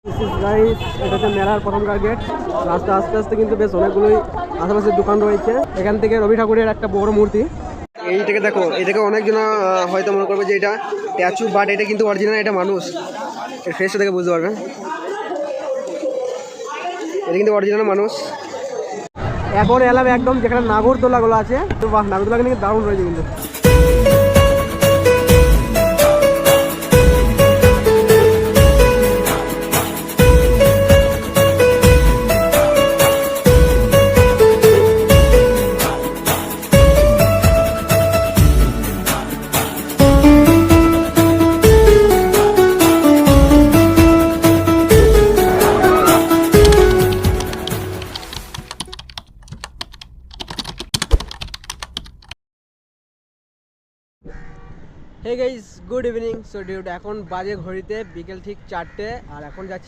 Guys, এটা হচ্ছে মেলার প্রথমকার গেট। রাস্তা আস্তে আস্তে কিন্তু বেশ অনেকগুলোই আশেপাশে দোকান রয়েছে। এখান থেকে রবি ঠাকুরের একটা বড় মূর্তি। এইটাকে দেখো, এটাকে অনেকজন হয়তো মনে করবে যে এটা স্ট্যাচু, বাট এটা কিন্তু অরিজিনাল, এটা মানুষ। এর ফেসটা দেখে বুঝতে পারবেন, এটা কিন্তু অরিজিনাল মানুষ। এখন এলাম একদম যেখানে নাগরদোলাগুলো আছে। তো বাহ, নাগরদোলা কিন্তু দারুণ রয়েছে কিন্তু। Hey guys, good evening. So dude, এখন বাজে ঘড়িতে বিকেল ঠিক 4টে, আর এখন যাচ্ছি